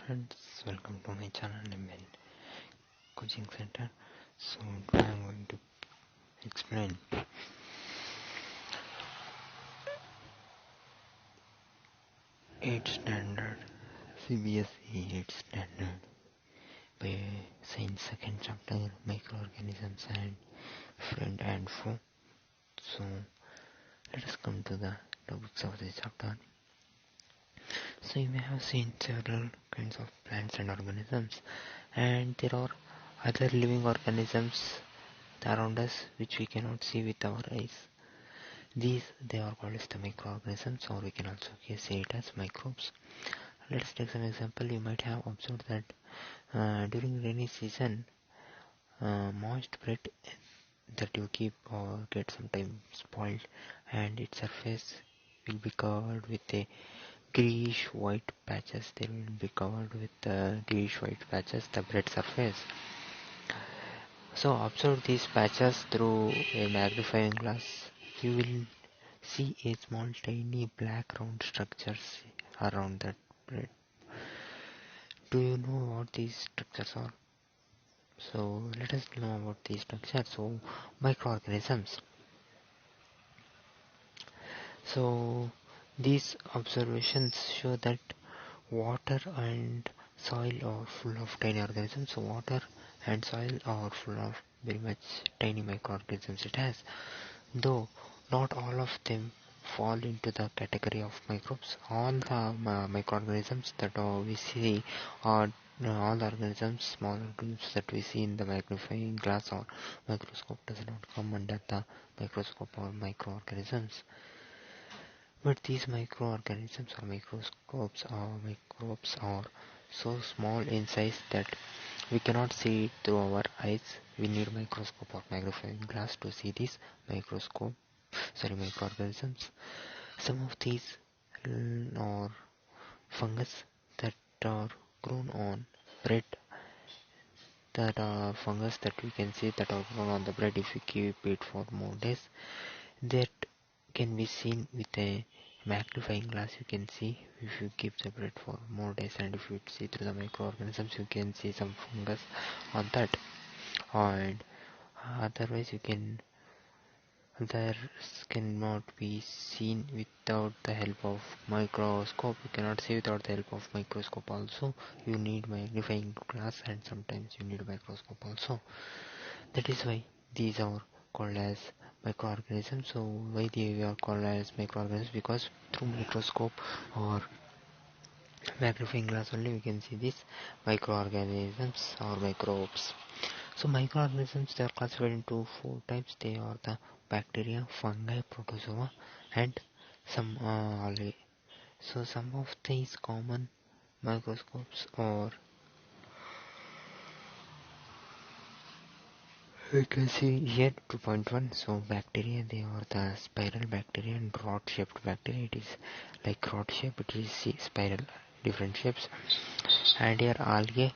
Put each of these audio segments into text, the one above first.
friends, welcome to my channel ML Coaching Center. So today I am going to explain 8th standard CBSE 8th standard by science second chapter microorganisms and friend and foe. So let us come to the topics of this chapter. So you may have seen several kinds of plants and organisms, and there are other living organisms around us which we cannot see with our eyes. They are called as the microorganisms, or we can also say it as microbes. Let's take some example. You might have observed that during rainy season, moist bread that you keep or get sometimes spoiled, and its surface will be covered with a greenish white patches. They will be covered with greenish white patches, the bread surface. So observe these patches through a magnifying glass. You will see a small tiny black round structures around that bread. Do you know what these structures are? So let us know about these structures. So microorganisms. So these observations show that water and soil are full of tiny organisms. So water and soil are full of very much tiny microorganisms it has. Though not all of them fall into the category of microbes. All the microorganisms that we see are all the organisms, small organisms that we see in the magnifying glass or microscope does not come under the microscope or microorganisms. But these microorganisms or microscopes or microbes are so small in size that we cannot see it through our eyes. We need microscope or magnifying glass to see these microorganisms. Some of these are fungus that are grown on bread, that are fungus that we can see that are grown on the bread if we keep it for more days. That can be seen with a magnifying glass. You can see if you keep the bread for more days, and if you see through the microorganisms you can see some fungus on that. And otherwise others cannot be seen without the help of microscope. You cannot see without the help of microscope also. You need magnifying glass, and sometimes you need a microscope also. That is why these are called as microorganisms. So why they are called as microorganisms? Because through microscope or magnifying glass only we can see these microorganisms or microbes. So microorganisms, they are classified into 4 types. They are the bacteria, fungi, protozoa, and some algae. So some of these common microscopes are, you can see here 2.1. So bacteria, they are the spiral bacteria and rod shaped bacteria. It is like rod shape, it is spiral, different shapes. And here algae,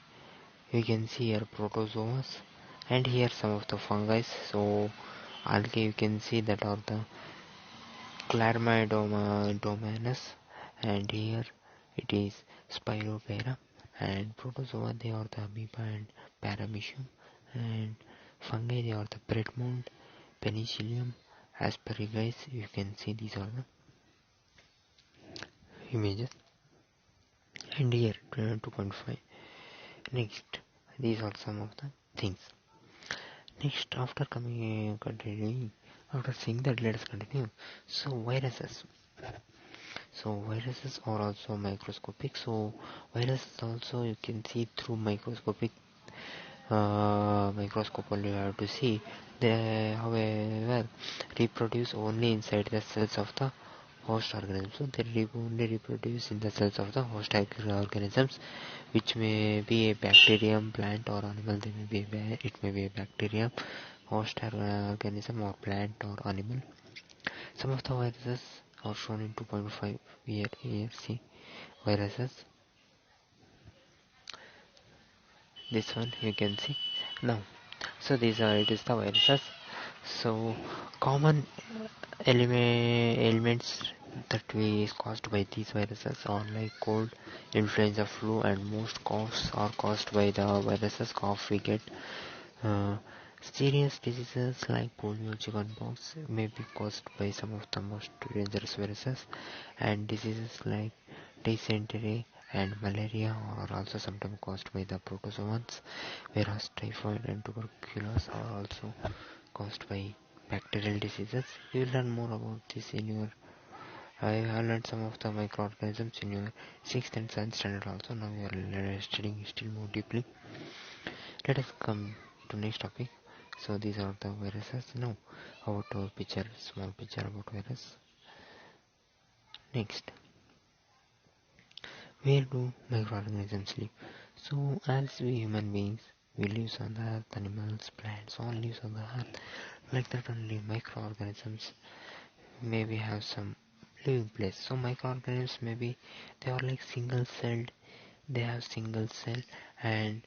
you can see here protozoas, and here some of the fungi. So algae, you can see that are the Chlamydomonas, and here it is Spiropera. And protozoa, they are the amoeba and paramecium, and fungi, they are the bread mold, penicillium, asparagus. You can see these are the images. And here 2.5. Next, these are some of the things. Next, after continuing, after seeing that, let us continue. So viruses. So viruses are also microscopic. So viruses also you can see through microscope only you have to see. They however reproduce only inside the cells of the host organism. So they only reproduce in the cells of the host organisms, which may be a bacterium, plant or animal. They may be it may be a bacterium, host organism, or plant or animal. Some of the viruses are shown in 2.5 here. See viruses. This one you can see now. So these are, it is the viruses. So common elements that is caused by these viruses are like cold, influenza, flu, and most coughs are caused by the viruses. Cough we get. Serious diseases like polio, chickenpox may be caused by some of the most dangerous viruses, and diseases like dysentery and malaria are also sometimes caused by the protozoans, whereas typhoid and tuberculosis are also caused by bacterial diseases. You will learn more about this in your I have learned some of the microorganisms in your 6th and 7th standard also. Now we are studying still more deeply. Let us come to next topic. So these are the viruses. Now about our picture, small picture about virus. Next, where do microorganisms live? So as we human beings, we live on the earth, animals, plants, all live on the earth. Like that only microorganisms maybe have some living place. So microorganisms maybe they are like single celled, they have single cell, and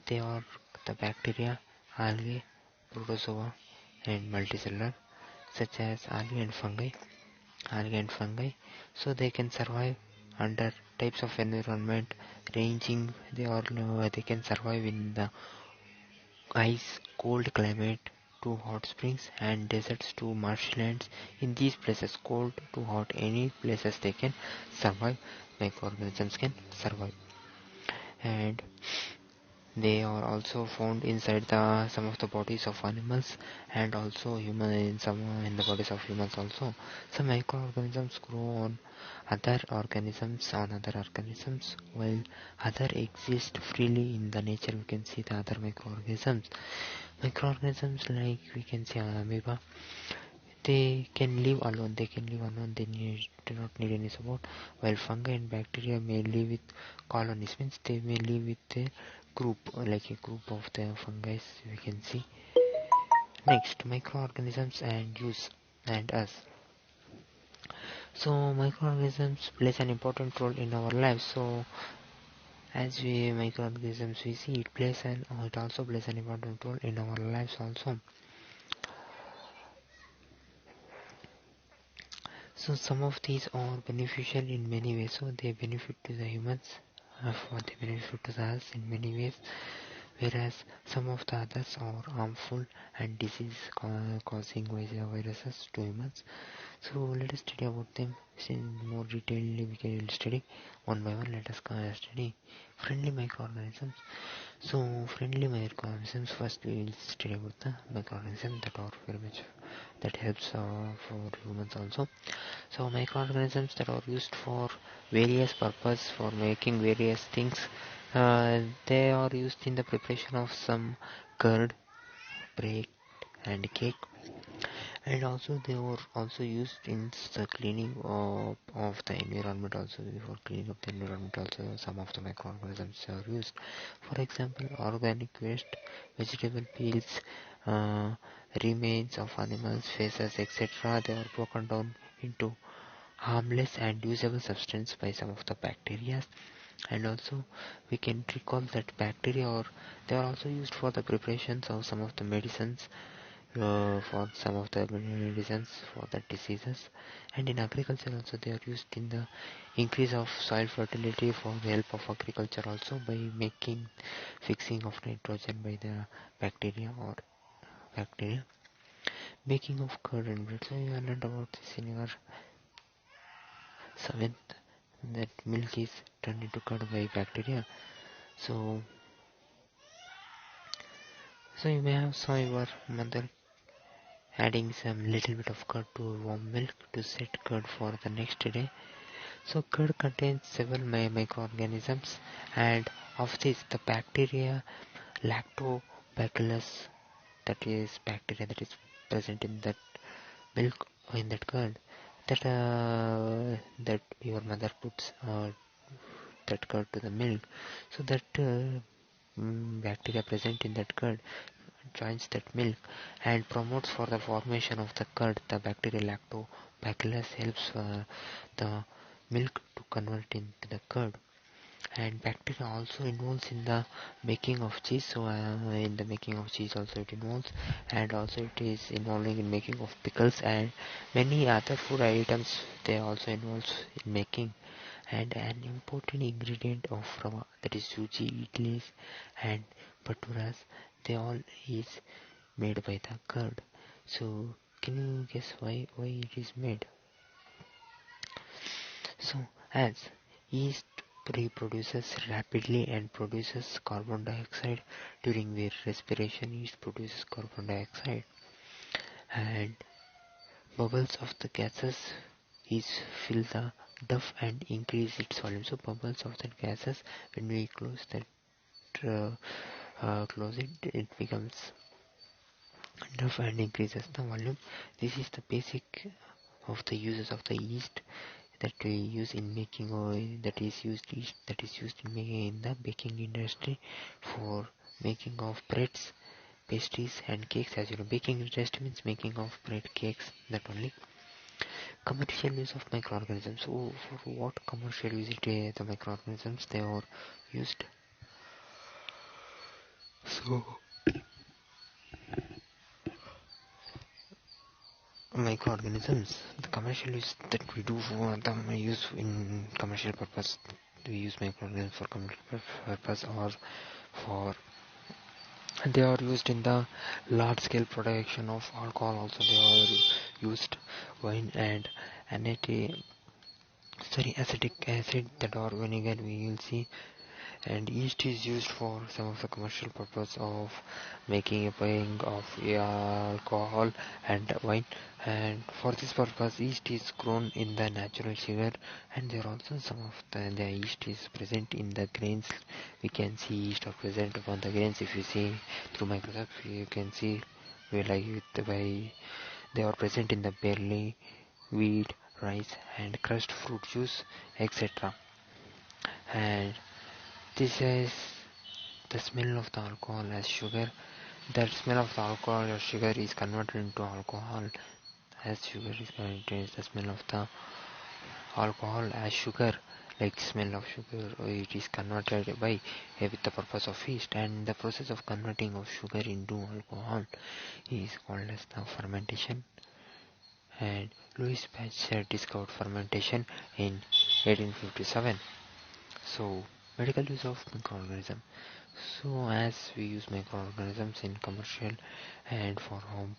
they are the bacteria, algae, protozoa, and multicellular, such as algae and fungi. So they can survive under types of environment ranging. They can survive in the ice, cold climate to hot springs, and deserts to marshlands. In these places, cold to hot, any places they can survive. Microorganisms can survive, and they are also found inside the some of the bodies of animals, and also human in the bodies of humans also. Some microorganisms grow on other organisms, while other exist freely in the nature. We can see the other microorganisms like we can see amoeba. They do not need any support, while fungi and bacteria may live with colonies, means they may live with a group, like a group of the fungi we can see. Next, microorganisms and use and us. So microorganisms plays an important role in our lives. So as we microorganisms we see, it also plays an important role in our lives also. So some of these are beneficial in many ways. So they benefit to the humans, they benefit to us in many ways, whereas some of the others are harmful and causing viruses to humans. So let us study about them in more detail. We can study one by one. Let us study friendly microorganisms. So friendly microorganisms, first we will study about the microorganisms that are very much that helps for humans also. So microorganisms that are used for various purpose for making various things. They are used in the preparation of some curd, bread, and cake, and also they were also used in the cleaning of the environment. Also for cleaning of the environment, also some of the microorganisms are used. For example, organic waste, vegetable peels, uh, remains of animals, feces, etc. They are broken down into harmless and usable substance by some of the bacteria. And also we can recall that bacteria or they are also used for the preparations of some of the medicines, for some of the medicines for the diseases. And in agriculture also they are used in the increase of soil fertility for the help of agriculture, also by making fixing of nitrogen by the bacteria. Making of curd and bread, so you learned about this in your 7th, that milk is turned into curd by bacteria. So you may have saw your mother adding some little bit of curd to warm milk to set curd for the next day. So curd contains several microorganisms, and of this the bacteria lactobacillus, that is bacteria that is present in that milk or in that curd, that your mother puts that curd to the milk, so that bacteria present in that curd joins that milk and promotes for the formation of the curd. The bacteria lactobacillus helps the milk to convert into the curd, and bacteria also involves in the making of cheese. So in the making of cheese also it involves, and also it is involving in making of pickles and many other food items. They also involves in making, and an important ingredient of rava, that is suji, idlis and bhaturas, they all is made by the curd. So can you guess why it is made? So as yeast reproduces rapidly and produces carbon dioxide during their respiration, yeast produces carbon dioxide, and bubbles of the gases is fill the duff and increase its volume. So bubbles of the gases, when we close that close it, it becomes duff and increases the volume. This is the basic of the uses of the yeast that we use in making oil, that is used in making in the baking industry for making of breads, pastries and cakes. As you know, baking industry means making of bread, cakes, that only. Commercial use of microorganisms. So for what commercial use the microorganisms they are used? So microorganisms, the commercial use that we do for them use in commercial purpose. We use microorganisms for commercial purpose, or for they are used in the large scale production of alcohol. Also they are used wine and acetic acid, that or vinegar we will see. And yeast is used for some of the commercial purpose of making a paying of alcohol and wine, and for this purpose yeast is grown in the natural sugar, and there are also some of the yeast is present in the grains. We can see yeast are present upon the grains. If you see through microscope, you can see by they are present in the barley, wheat, rice and crushed fruit juice, etc. And this is the smell of the alcohol as sugar. The smell of the alcohol or sugar is converted into alcohol as sugar is converted. The smell of the alcohol as sugar, like smell of sugar, it is converted by with the purpose of yeast. And the process of converting of sugar into alcohol is called as the fermentation. And Louis Pasteur discovered fermentation in 1857. So medical use of microorganism. So as we use microorganisms in commercial and for home,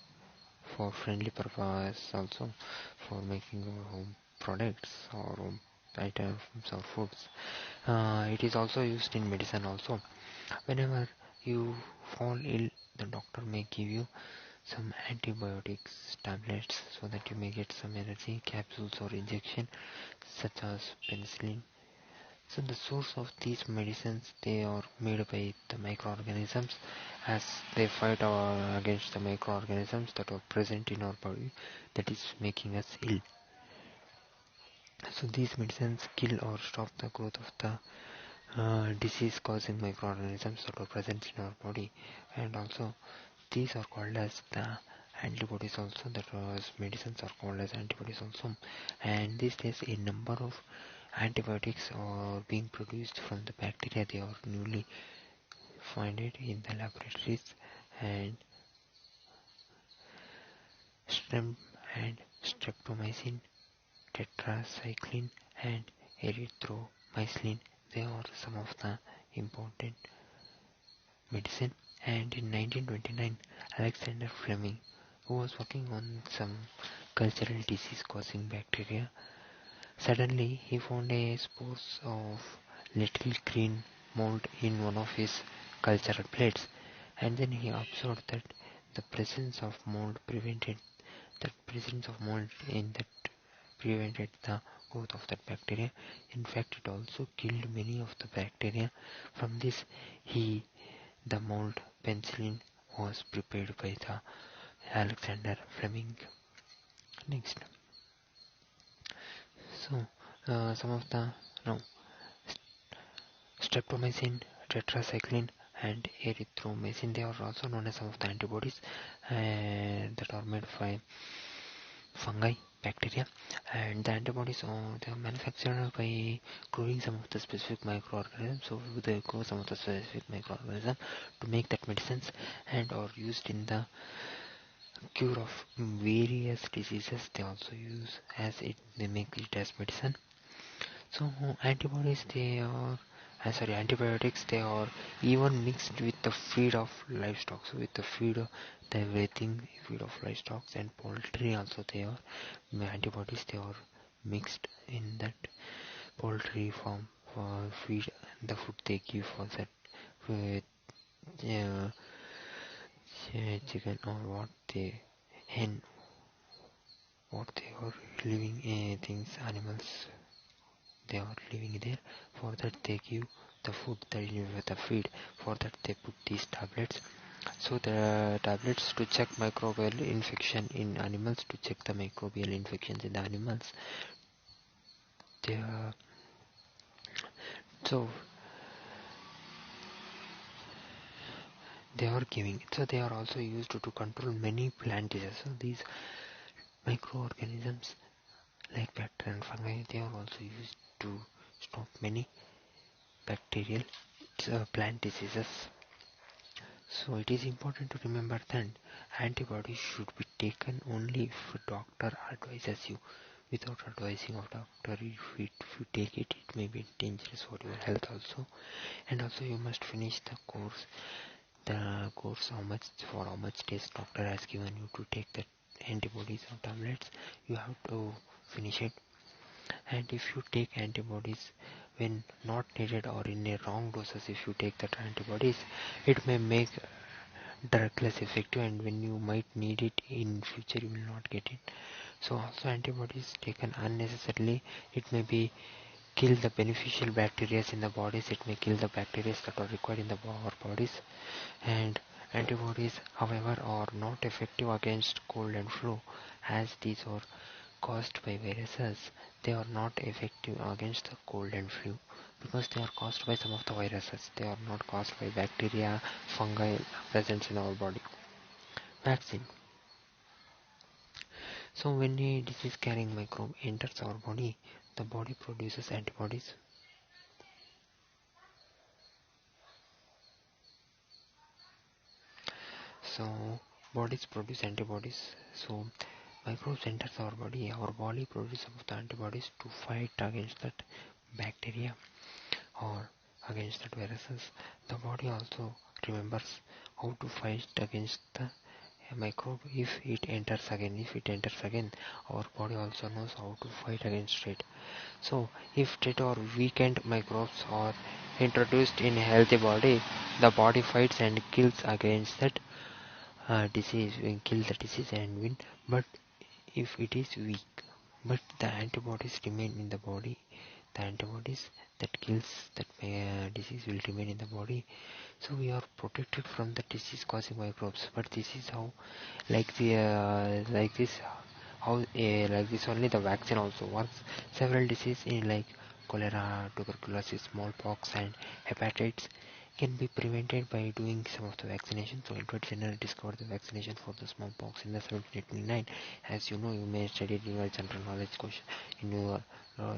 for friendly purpose, also for making our home products or home items or foods. It is also used in medicine also. Whenever you fall ill, the doctor may give you some antibiotics tablets so that you may get some energy, capsules or injection such as penicillin. So the source of these medicines, they are made by the microorganisms, as they fight against the microorganisms that are present in our body that is making us ill. So these medicines kill or stop the growth of the disease causing microorganisms that are present in our body. And also these are called as the antibodies also, that was medicines are called as antibodies also. And these days a number of antibiotics are being produced from the bacteria. They are newly found in the laboratories, and strep and streptomycin, tetracycline and erythromycin, they are some of the important medicine. And in 1929, Alexander Fleming, who was working on some cultural disease causing bacteria, suddenly he found a spores of little green mold in one of his cultural plates, and then he observed that the presence of mold in that prevented the growth of that bacteria. In fact, it also killed many of the bacteria. From this, the mold penicillin was prepared by the Alexander Fleming. Next, so some of the no streptomycin, tetracycline, and erythromycin, they are also known as some of the antibodies that are made by fungi. bacteria, and the antibodies they are manufactured by growing some of the specific microorganisms. So they grow some of the specific microorganisms to make that medicines, and are used in the cure of various diseases. They also use as it they make it as medicine. So antibodies they are antibiotics they are even mixed with the feed of livestock. So with the feed of the everything feed of livestock and poultry also they are antibodies they are mixed in that poultry farm for feed the food they give for that with uh, chicken or what they hen what they are living things animals they are living there. For that they give the food that is with the feed. For that they put these tablets. So the tablets to check microbial infection in animals, to check the microbial infections in the animals. They are, so they are giving. So they are also used to control many plant diseases. So these microorganisms like bacteria and fungi they are also used to stop many bacterial plant diseases. So it is important to remember that antibiotics should be taken only if a doctor advises you. Without advising of doctor, if you take it, it may be dangerous for your health also. And also you must finish the course. The course for how much days doctor has given you to take the antibodies or tablets. You have to finish it. And if you take antibodies when not needed or in a wrong doses, if you take that antibodies, it may make drug less effective, and when you might need it in future you will not get it. So also antibodies taken unnecessarily, it may be kill the beneficial bacteria in the bodies, it may kill the bacteria that are required in our bodies. And antibodies however are not effective against cold and flu, as these are caused by viruses. They are not effective against the cold and flu because they are caused by some of the viruses. They are not caused by bacteria, fungi present in our body. Vaccine. So when a disease carrying microbe enters our body, the body produces antibodies. So bodies produce antibodies. So microbes enters our body produces some of the antibodies to fight against that bacteria or against that viruses. The body also remembers how to fight against the microbe if it enters again, our body also knows how to fight against it. So if dead or weakened microbes are introduced in a healthy body, the body fights and kills against that disease, will kill the disease and win. But if it is weak, but the antibodies remain in the body, the antibodies that kills that disease will remain in the body. So we are protected from the disease causing microbes. But this is how, like this how like this only the vaccine also works. Several diseases in like cholera, tuberculosis, smallpox and hepatitis can be prevented by doing some of the vaccination. So Edward Jenner discovered the vaccination for the smallpox in the 1789. As you know, you may study it in your general knowledge question in your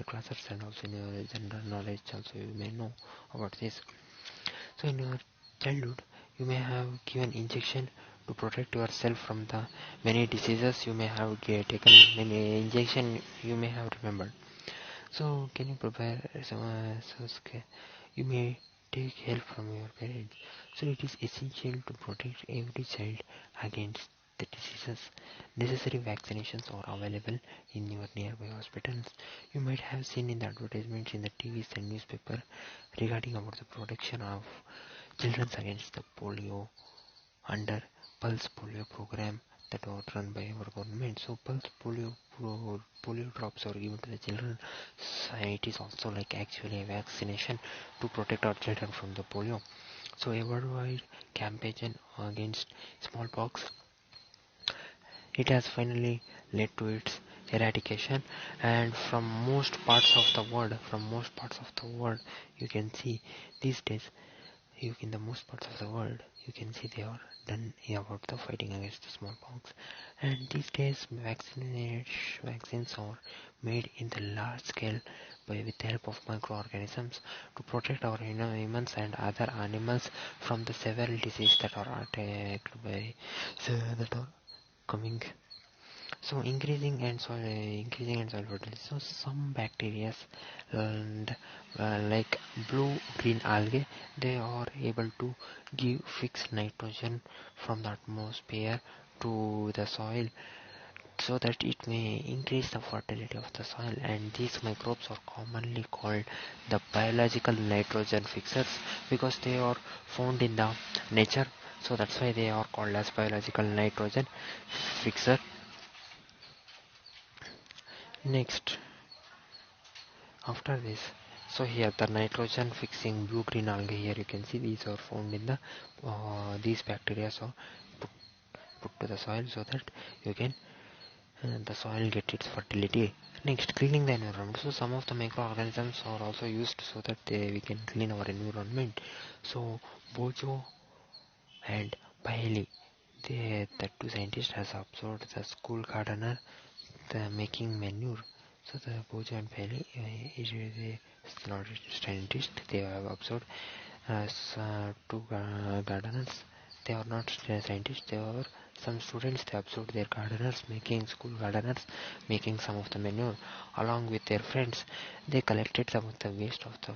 classes, and also in your general knowledge also you may know about this. So in your childhood you may have given injection to protect yourself from the many diseases. You may have taken many injection, you may have remembered. So can you prepare some you may take help from your parents. So it is essential to protect every child against the diseases. Necessary vaccinations are available in your nearby hospitals. You might have seen in the advertisements in the TVs and newspaper regarding about the protection of children against the polio under pulse polio program that are run by our government. So pulse polio drops are given to the children. So it is also like actually a vaccination to protect our children from the polio. So a worldwide campaign against smallpox, it has finally led to its eradication, and from most parts of the world you can see these days, in the most parts of the world you can see they are done about the fighting against the smallpox. And these days vaccines are made in the large scale with the help of microorganisms to protect our humans and other animals from the several diseases that are attacked by that are coming. So increasing and soil fertility. So some bacteria and like blue green algae, they are able to give fixed nitrogen from the atmosphere to the soil so that it may increase the fertility of the soil, and these microbes are commonly called the biological nitrogen fixers because they are found in the nature. So that's why they are called as biological nitrogen fixer. Next, after this, so here the nitrogen fixing blue green algae, here you can see these are found in the these bacteria, so put to the soil so that you can the soil get its fertility. Next, cleaning the environment. So some of the microorganisms are also used so that we can clean our environment. So Bojo and Paeli, the two scientists has observed the school gardener making manure. So the Bojo and Paley is a scientist. They have observed as two gardeners. They are not scientists. They are some students. They observed their gardeners making school gardeners making some of the manure along with their friends. They collected some of the waste of the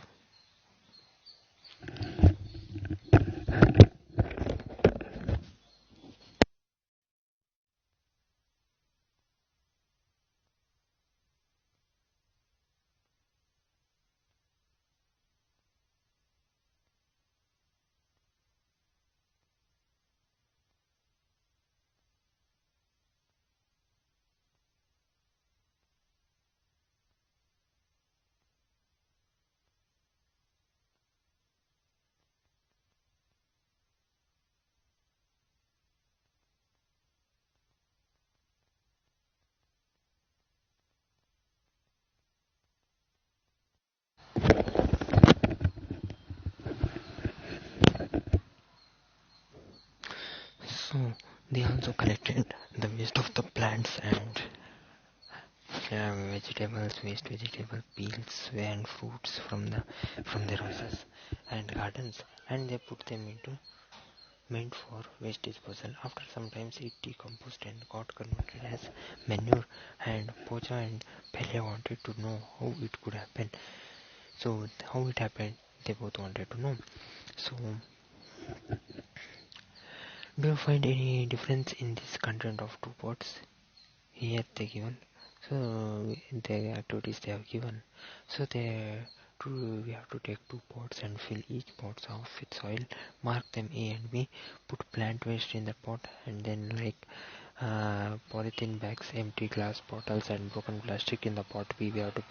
so they also collected the waste of the plants and waste vegetable peels and fruits from their houses and gardens, and they put them into meant for waste disposal. After some times it decomposed and got converted as manure, and Pocha and Pele wanted to know how it could happen. So how it happened, they both wanted to know. So do you find any difference in this content of two pots? Here they given. So the activities they have given. So we have to take two pots and fill each pot off with soil. Mark them A and B. Put plant waste in the pot, and then like polythene bags, empty glass bottles, and broken plastic in the pot B. We have to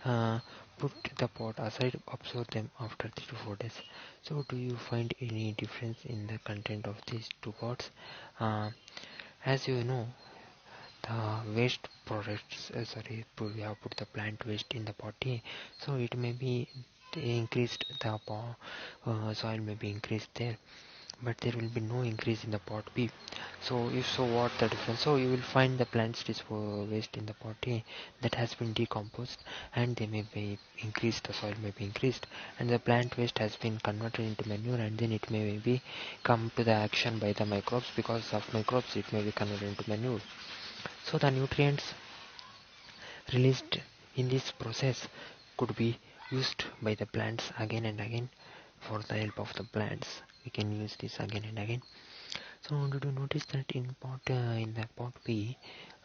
uh, put the pot aside. Observe them after 3 to 4 days. So do you find any difference in the content of these two pots? As you know, the waste products we have put the plant waste in the pot A, so it may be increased the soil may be increased there, but there will be no increase in the pot B. So if so, what the difference? So you will find the plants waste in the pot A that has been decomposed, and they may be increased, the soil may be increased, and the plant waste has been converted into manure, and then it may be come to the action by the microbes. Because of microbes it may be converted into manure. So the nutrients released in this process could be used by the plants again and again. For the help of the plants, we can use this again and again. So did you notice that in the pot B,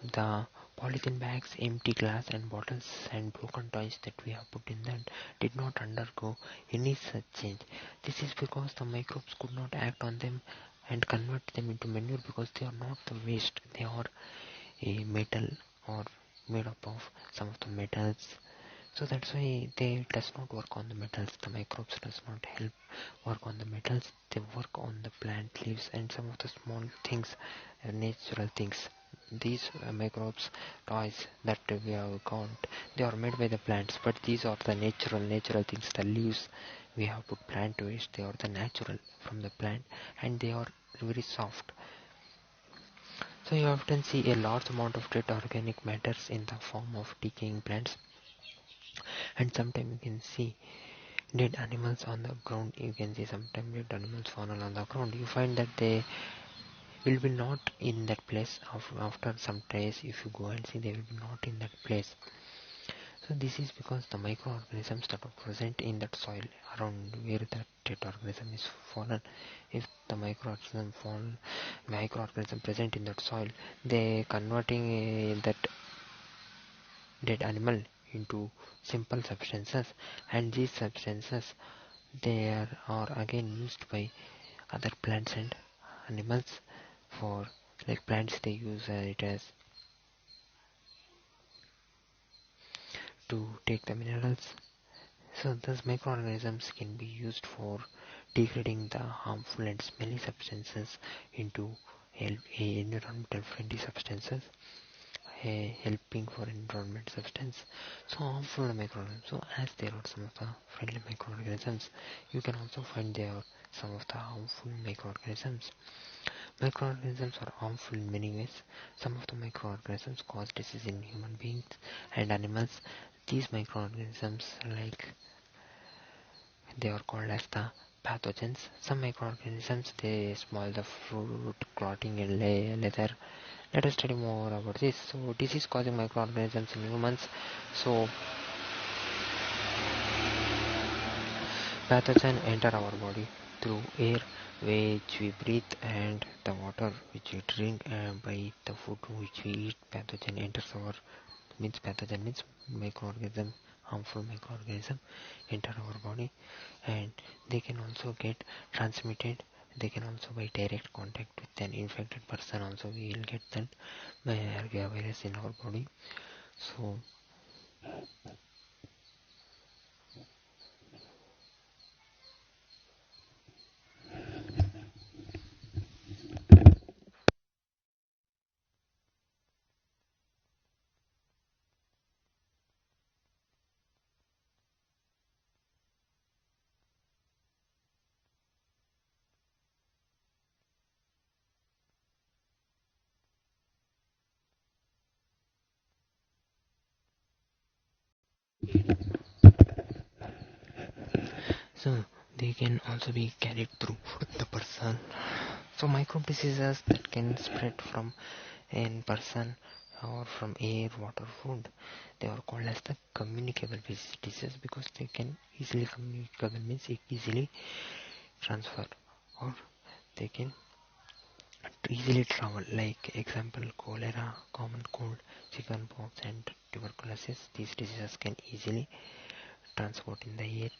the polythene bags, empty glass and bottles and broken toys that we have put in that did not undergo any such change. This is because the microbes could not act on them and convert them into manure, because they are not the waste, they are a metal or made up of some of the metals. So that's why they does not work on the metals. The microbes does not help work on the metals. They work on the plant leaves and some of the small things, natural things. these microbes toys that we have got, they are made by the plants, but these are the natural things. The leaves we have put plant waste, they are the natural from the plant, and they are very soft. So you often see a large amount of dead organic matters in the form of decaying plants, and sometimes you can see dead animals on the ground. You can see sometimes dead animals fallen on the ground. You find that they will be not in that place after some days. If you go and see, they will be not in that place. So this is because the microorganisms that are present in that soil around where that dead organism is fallen. If the microorganism present in that soil, they converting that dead animal into simple substances, and these substances they are again used by other plants and animals. For like plants, they use it as to take the minerals. So these microorganisms can be used for degrading the harmful and smelly substances into environmental friendly substances, helping for environment substance. So harmful microorganisms. So as there are some of the friendly microorganisms, you can also find there are some of the harmful microorganisms. Microorganisms are harmful in many ways. Some of the microorganisms cause disease in human beings and animals. These microorganisms, like they are called as the pathogens. Some microorganisms they spoil the fruit, clotting, and leather. Let us study more about this. So, disease-causing microorganisms in humans. So, pathogens enter our body through air which we breathe and the water which we drink, and by the food which we eat. Pathogen means microorganism, harmful microorganism enter our body, and they can also get transmitted. They can also by direct contact with an infected person also we will get that virus in our body. So so they can also be carried through the person. So microbe diseases that can spread from in person or from air, water, food, they are called as the communicable diseases because they can easily communicable means easily transfer, or they can easily travel. Like example, cholera, common cold, chickenpox, and tuberculosis. These diseases can easily transport in the air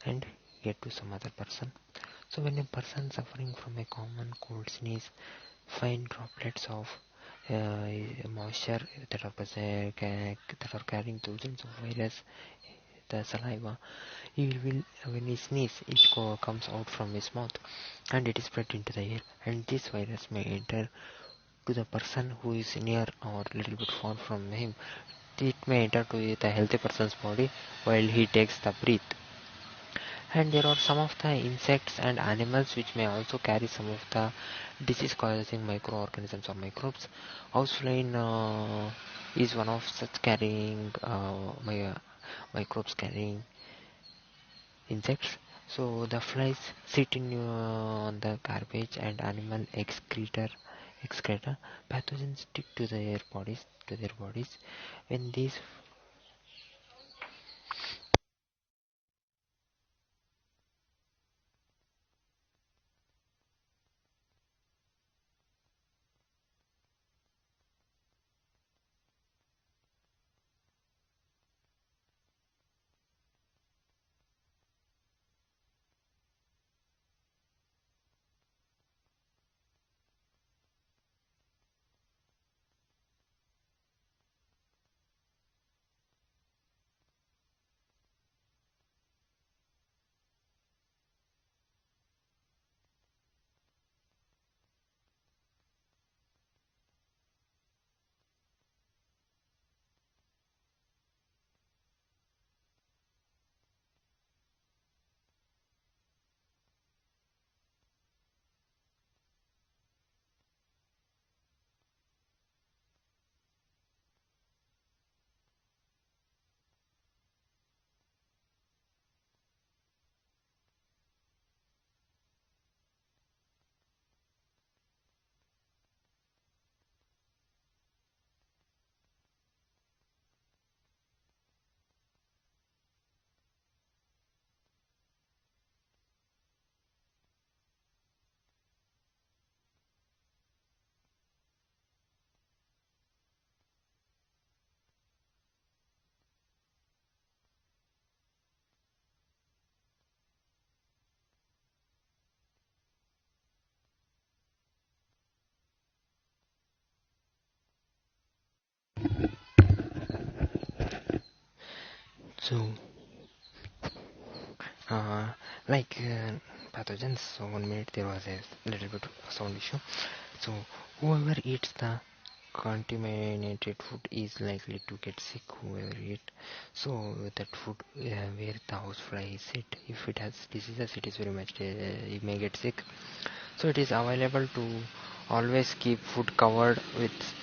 and get to some other person. So when a person suffering from a common cold sneeze, fine droplets of moisture that are carrying thousands of virus, the saliva, he will when he sneeze, it comes out from his mouth, and it is spread into the air. And this virus may enter to the person who is near or little bit far from him. It may enter to the healthy person's body while he takes the breath. And there are some of the insects and animals which may also carry some of the disease causing microorganisms or microbes. Housefly is one of such carrying microbes carrying insects. So the flies sit on the garbage and animal excreta. Pathogens stick to their bodies. When these So uh, like pathogens. So 1 minute there was a little bit of sound issue. So whoever eats the contaminated food is likely to get sick. Whoever eat so that food where the housefly sit, if it has diseases, it is very much it may get sick. So it is available to always keep food covered with.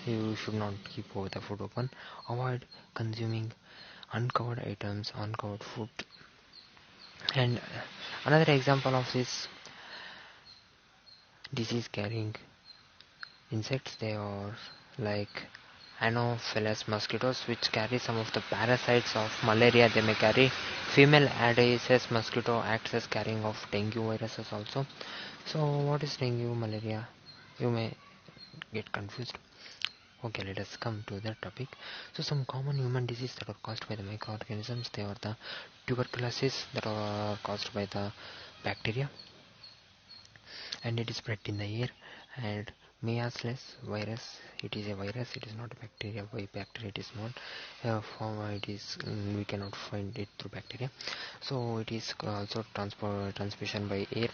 You should not keep the food open. Avoid consuming uncovered items, uncovered food. And another example of this disease carrying insects, they are like Anopheles mosquitoes, which carry some of the parasites of malaria. They may carry female Aedes mosquito acts as carrying of dengue viruses also. So what is dengue, malaria? You may get confused. Okay, let us come to that topic. So some common human diseases that are caused by the microorganisms, they are the tuberculosis that are caused by the bacteria, and it is spread in the air. And measles virus, it is a virus, it is not a bacteria. By bacteria it is not it is we cannot find it through bacteria. So it is also transmission by air.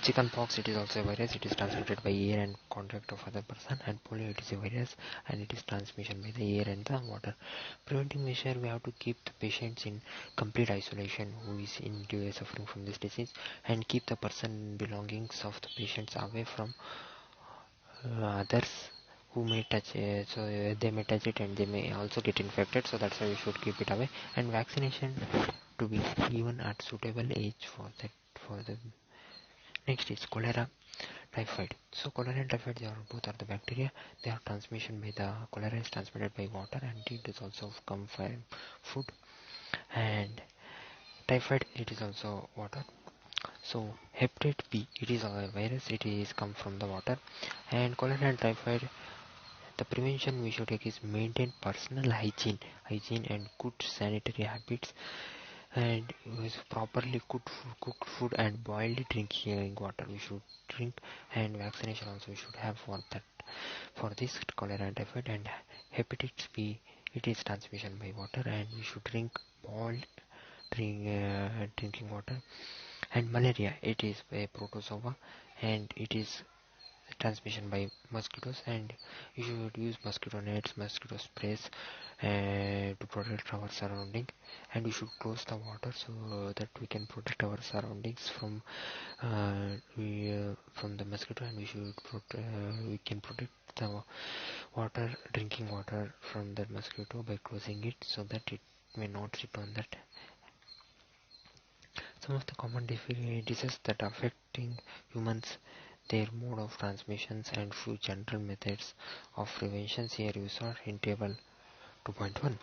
Chickenpox, it is also a virus, it is transmitted by air and contact of other person. And polio, it is a virus and it is transmission by the air and the water. Preventing measure, we have to keep the patients in complete isolation who is suffering from this disease, and keep the person belongings of the patients away from others who may touch they may touch it and they may also get infected. So that's why we should keep it away. And vaccination to be given at suitable age for that. For the next is cholera, typhoid. So cholera and typhoid, they are both are the bacteria. They are transmission by the cholera is transmitted by water, and it is also come from food. And typhoid, it is also water. So hepatitis B, it is a virus, it is come from the water. And cholera and typhoid, the prevention we should take is maintain personal hygiene and good sanitary habits, and with properly cooked food and boiled drinking water we should drink. And vaccination also we should have for that, for this cholera and typhoid. And hepatitis B, it is transmission by water, and we should drink boiled drinking water. And malaria, it is a protozoa, and it is transmission by mosquitoes, and you should use mosquito nets, mosquito sprays to protect our surrounding. And we should close the water so that we can protect our surroundings from the mosquito. And we can protect the water, drinking water, from that mosquito by closing it so that it may not sit on that. Some of the common diseases that are affecting humans, their mode of transmissions, and few general methods of prevention. Here you saw in table 2.1.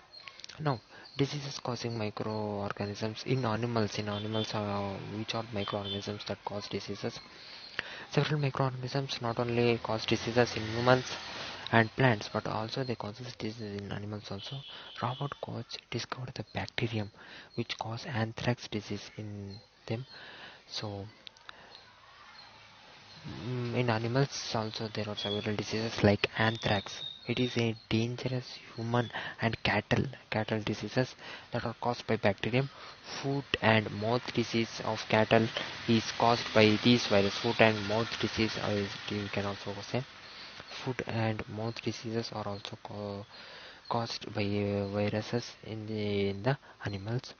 Now, diseases causing microorganisms in animals. Which are microorganisms that cause diseases? Several microorganisms not only cause diseases in humans and plants, but also they cause diseases in animals also. Robert Koch discovered the bacterium which cause anthrax disease in them. So in animals also there are several diseases like anthrax. It is a dangerous human and cattle diseases that are caused by bacterium. Foot and mouth disease of cattle is caused by these virus. Foot and mouth disease, you can also say. Foot and mouth diseases are also caused by viruses in the animals.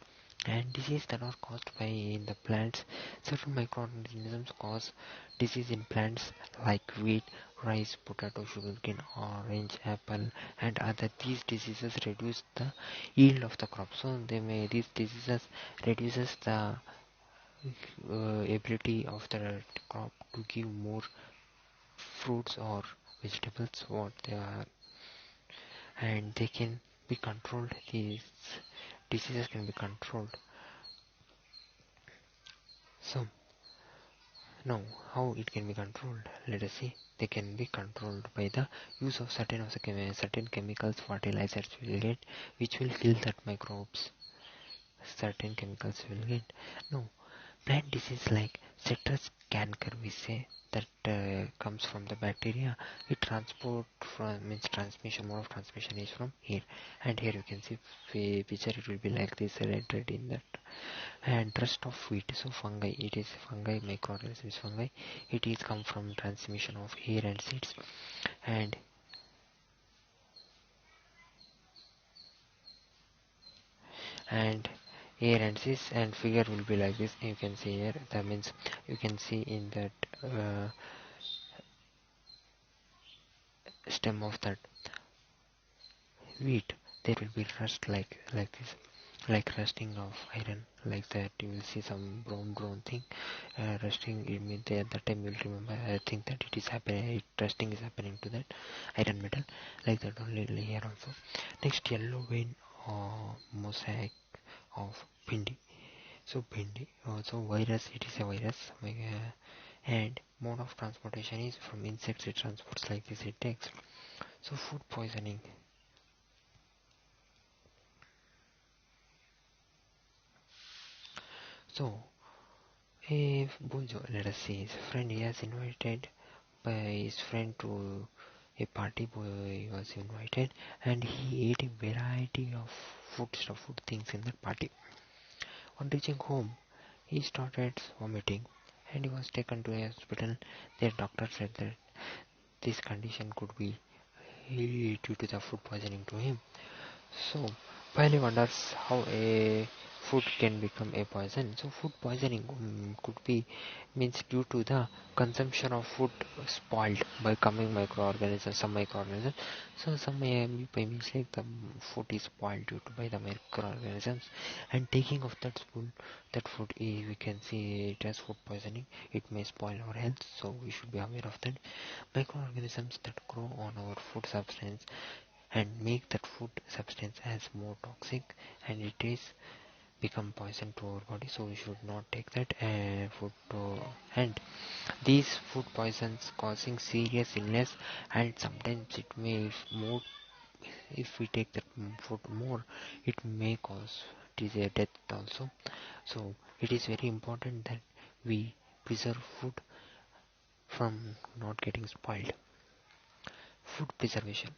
And disease that are caused by in the plants. Certain microorganisms cause disease in plants like wheat, rice, potato, sugarcane, orange, apple, and other. These diseases reduce the yield of the crop. So these diseases reduces the ability of the crop to give more fruits or vegetables what they are, and they can be controlled. These diseases can be controlled. So now, how it can be controlled? Let us see. They can be controlled by the use of certain chemicals, fertilizers will get, which will kill that microbes. Certain chemicals will get. No, Plant disease like citrus canker, we say, that comes from the bacteria. It transport from means transmission mode of transmission is from here, and here you can see picture. It will be like this red in that. And rest of wheat, so fungi, it is fungi, microorganisms fungi. It is come from transmission of air and seeds. And and air and seeds, and figure will be like this. You can see here, that means you can see in that stem of that wheat, there will be rust like this, like rusting of iron, like that. You will see some brown thing rusting. It means at that time you will remember, I think that it is happening, rusting is happening to that iron metal, like that only here also. Next, yellow vein mosaic of bindi. So bindi, so virus, it is a virus, and mode of transportation is from insects. It transports like this, it takes. So food poisoning. So if Bunjo, let us see, his friend, he has invited by his friend to a party. Boy was invited, and he ate a variety of food things in that party. On reaching home, he started vomiting, and he was taken to a hospital. Their doctor said that this condition could be due to the food poisoning to him. So, Pali wonders how a food can become a poison. So, food poisoning could be means due to the consumption of food spoiled by coming microorganisms, some microorganisms. So, some may by mistake the food is spoiled due to by the microorganisms, and taking of that food, we can see it as food poisoning. It may spoil our health, so we should be aware of that. Microorganisms that grow on our food substance and make that food substance as more toxic, and it is become poison to our body, so we should not take that food and these food poisons causing serious illness, and sometimes it may, if we take that food more, it may cause disease, death also. So it is very important that we preserve food from not getting spoiled. Food preservation.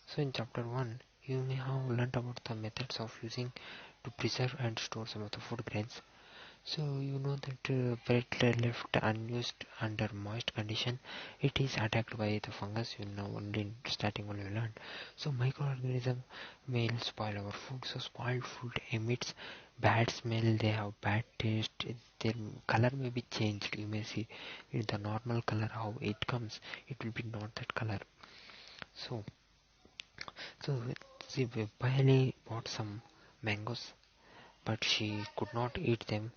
So in chapter 1, you may have learnt about the methods of using to preserve and store some of the food grains. So you know that bread left unused under moist condition, it is attacked by the fungus. You know only starting when you learn. So microorganism may spoil our food. So spoiled food emits bad smell. They have bad taste. Their color may be changed. You may see in the normal color how it comes. It will be not that color. So she barely bought some mangoes, but she could not eat them.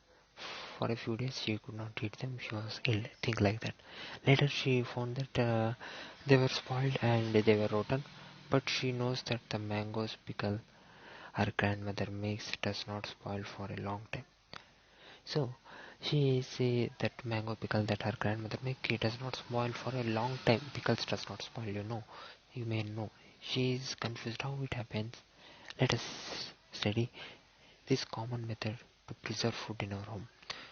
For a few days, she could not eat them. She was ill, things like that. Later, she found that they were spoiled and they were rotten. But she knows that the mangoes pickle her grandmother makes does not spoil for a long time. So she say that mango pickle that her grandmother make, it does not spoil for a long time. Pickles does not spoil, you may know. She is confused how it happens. Let us study this common method to preserve food in our home.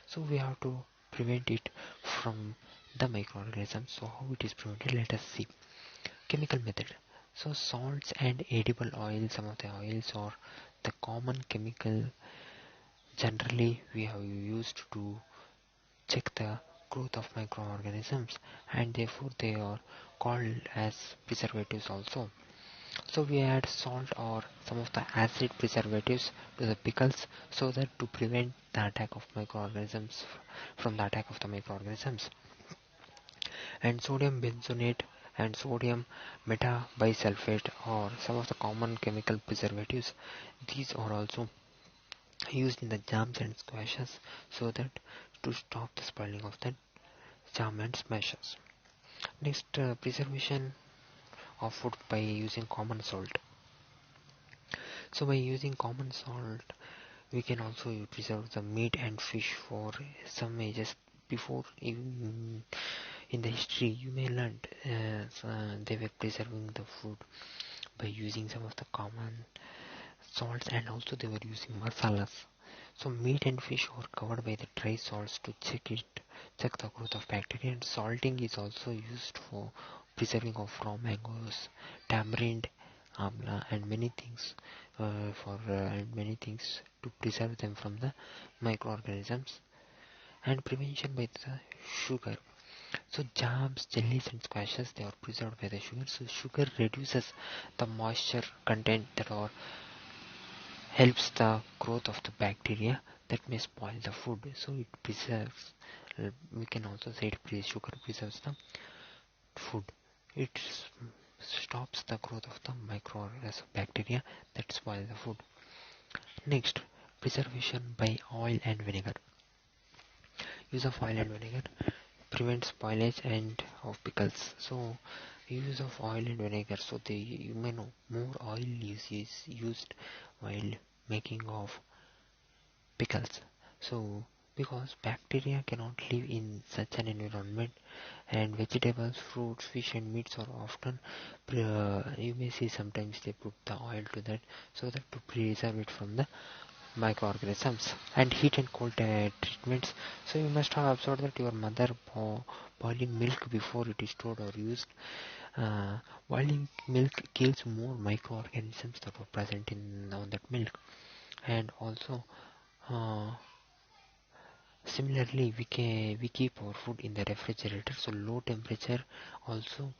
So we have to prevent it from the microorganisms. So how it is prevented? Let us see. Chemical method. So salts and edible oil, some of the oils or the common chemical generally we have used to check the growth of microorganisms, and therefore they are called as preservatives also. So we add salt or some of the acid preservatives to the pickles so that to prevent the attack of microorganisms from the attack of the microorganisms. And sodium benzonate and sodium metabisulfate or some of the common chemical preservatives. These are also used in the jams and squashes so that to stop the spoiling of the jam and smashes. Next, preservation of food by using common salt. So by using common salt, we can also preserve the meat and fish for some ages before. In the history, you may learn they were preserving the food by using some of the common salts, and also they were using masalas. So meat and fish are covered by the dry salts to check the growth of bacteria, and salting is also used for preserving of raw mangoes, tamarind, amla, and many things and many things to preserve them from the microorganisms. And prevention by the sugar. So jams, jellies, and squashes, they are preserved by the sugar. So sugar reduces the moisture content that are helps the growth of the bacteria that may spoil the food. So it preserves. We can also say sugar preserves the food. It stops the growth of the microorganisms bacteria that spoil the food. Next, preservation by oil and vinegar. Use of oil and vinegar prevents spoilage and of pickles. So use of oil and vinegar. So you may know more oil is used while making of pickles. So because bacteria cannot live in such an environment, and vegetables, fruits, fish, and meats are often you may see sometimes they put the oil to that so that to preserve it from the microorganisms. And heat and cold treatments. So you must have observed that your mother boiling milk before it is stored or used. Boiling milk kills more microorganisms that were present in on that milk. And also similarly we keep our food in the refrigerator, so low temperature also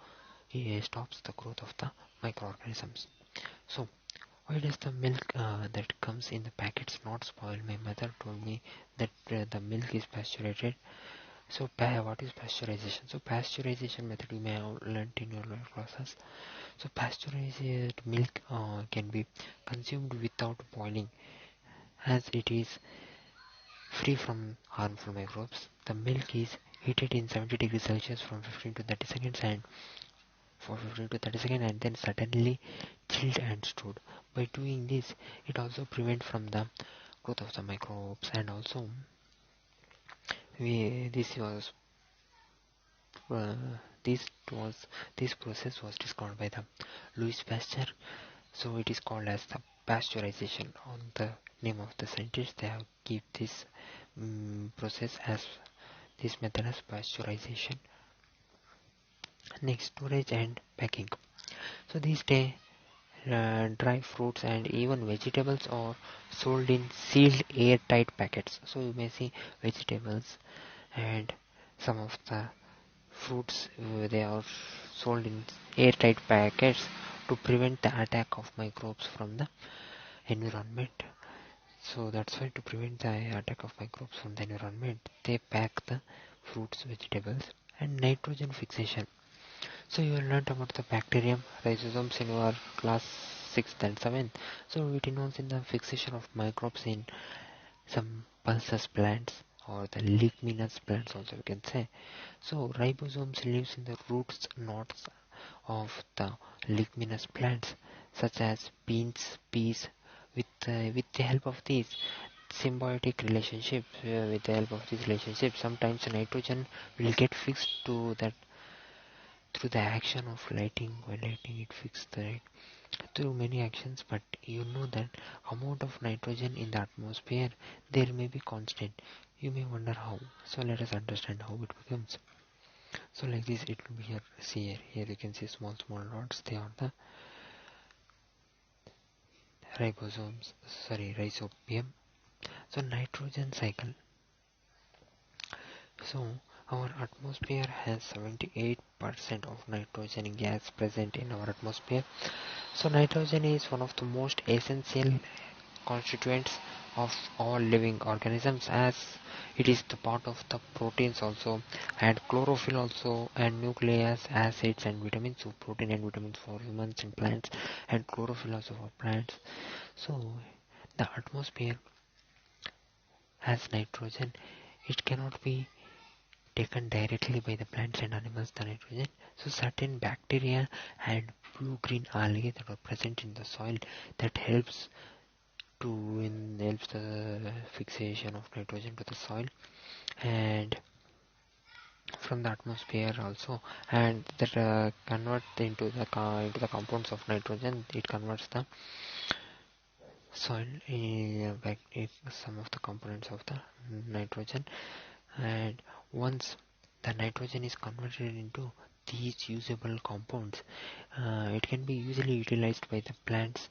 stops the growth of the microorganisms. So why does the milk that comes in the packets not spoil? My mother told me that the milk is pasteurized. So what is pasteurization? So pasteurization method you may have learnt in your classes. So pasteurized milk can be consumed without boiling, as it is free from harmful microbes. The milk is heated in 70 degrees Celsius from 15 to 30 seconds and for 15 to 30 seconds and then suddenly chilled and stored. By doing this, it also prevents from the growth of the microbes. And also we this was uh, this was this process was discovered by the Louis Pasteur. So it is called as the pasteurization. On the name of the scientist, they have keep this process as this method as pasteurization. Next, storage and packing. So these days dry fruits and even vegetables are sold in sealed airtight packets. So you may see vegetables and some of the fruits they are sold in airtight packets to prevent the attack of microbes from the environment. So that's why to prevent the attack of microbes from the environment, they pack the fruits, vegetables. And nitrogen fixation. So you will learn about the bacterium rhizomes in your class 6th and 7th. So it involves in the fixation of microbes in some pulses plants or the leguminous plants also you can say. So ribosomes lives in the roots knots of the leguminous plants such as beans, peas. With the help of these symbiotic relationships, with the help of this relationship, sometimes nitrogen will get fixed to that through the action of lighting. While lighting it fixed the through many actions, but you know that amount of nitrogen in the atmosphere there may be constant. You may wonder how. So let us understand how it becomes. So like this it will be here. See here you can see small dots. They are the ribosomes. Sorry, rhizobium. So nitrogen cycle. So our atmosphere has 78% of nitrogen gas present in our atmosphere. So nitrogen is one of the most essential constituents of all living organisms, as it is the part of the proteins also, and chlorophyll also, and nucleus acids and vitamins. So protein and vitamins for humans and plants, and chlorophyll also for plants. So the atmosphere has nitrogen. It cannot be taken directly by the plants and animals, the nitrogen. So certain bacteria and blue green algae that are present in the soil that helps the fixation of nitrogen to the soil and from the atmosphere also, and that convert into the compounds of nitrogen. It converts the soil some of the components of the nitrogen, and once the nitrogen is converted into these usable compounds, it can be easily utilized by the plants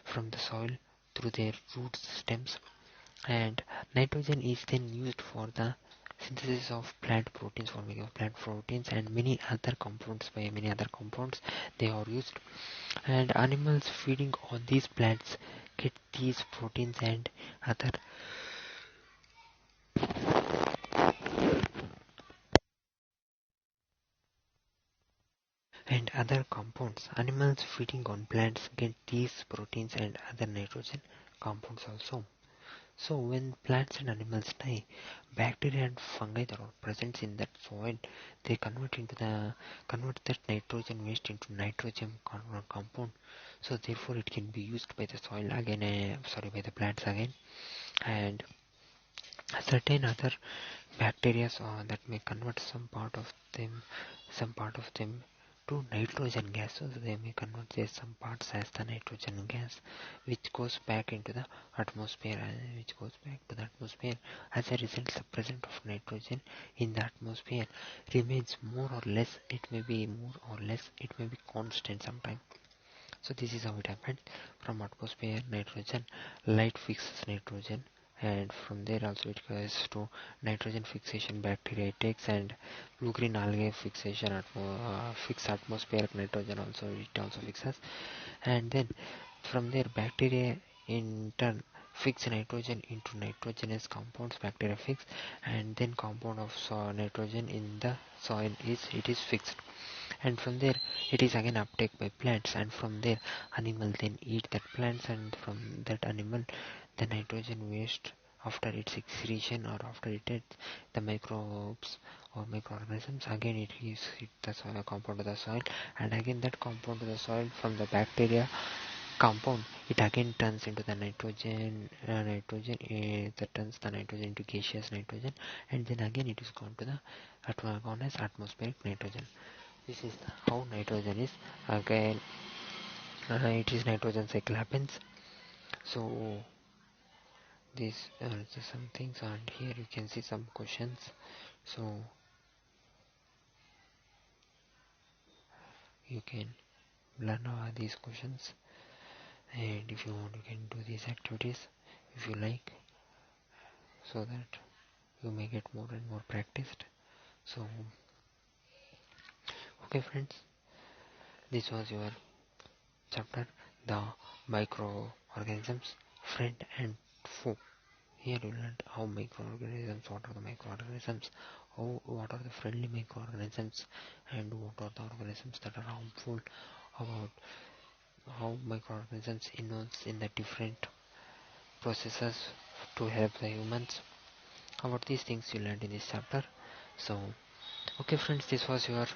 from the soil through their root stems, and nitrogen is then used for the synthesis of plant proteins, forming of plant proteins and many other compounds. By many other compounds they are used, and animals feeding on these plants get these proteins and other compounds. Animals feeding on plants get these proteins and other nitrogen compounds also. So when plants and animals die, bacteria and fungi that are present in that soil, they convert that nitrogen waste into nitrogen compound. So therefore it can be used by the soil again, by the plants again, and certain other bacteria that may convert some part of them to nitrogen gas. So they may convert their some parts as the nitrogen gas, which goes back into the atmosphere, As a result, the presence of nitrogen in the atmosphere remains more or less. It may be more or less. It may be constant sometimes. So this is how it happened. From atmosphere nitrogen, light fixes nitrogen, and from there also it goes to nitrogen fixation bacteria it takes, and blue green algae fixation fix atmospheric nitrogen also, it also fixes, and then from there bacteria in turn fix nitrogen into nitrogenous compounds, bacteria fix, and then compound of nitrogen in the soil is fixed, and from there it is again uptake by plants, and from there animal then eat that plants, and from that animal the nitrogen waste after its excretion or after it hits the microbes or microorganisms, again it is hit the soil compound to the soil, and again that compound to the soil from the bacteria compound it again turns into the nitrogen that turns the nitrogen into gaseous nitrogen, and then again it is gone as atmospheric nitrogen. This is how nitrogen is again. It is nitrogen cycle happens. So these are some things, and here you can see some questions. So you can learn these questions, and if you want you can do these activities if you like, so that you may get more and more practiced. So okay friends, this was your chapter, the microorganisms, friend and foe. Here you learned how microorganisms, what are the microorganisms, what are the friendly microorganisms, and what are the organisms that are harmful, about how microorganisms involves in the different processes to help the humans. About these things you learned in this chapter. So, okay friends, this was your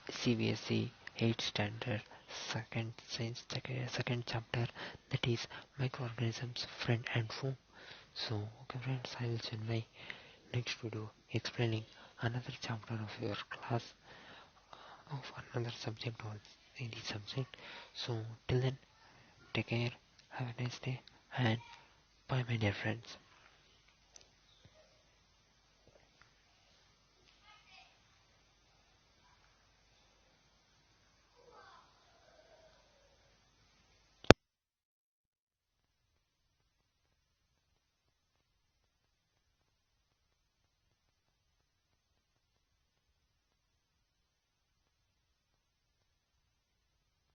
CBSE 8th standard second chapter, that is microorganisms, friend and foe. So, okay friends, I will send my next video explaining another chapter of your class of another subject or any subject. So, till then, take care, have a nice day, and bye, my dear friends.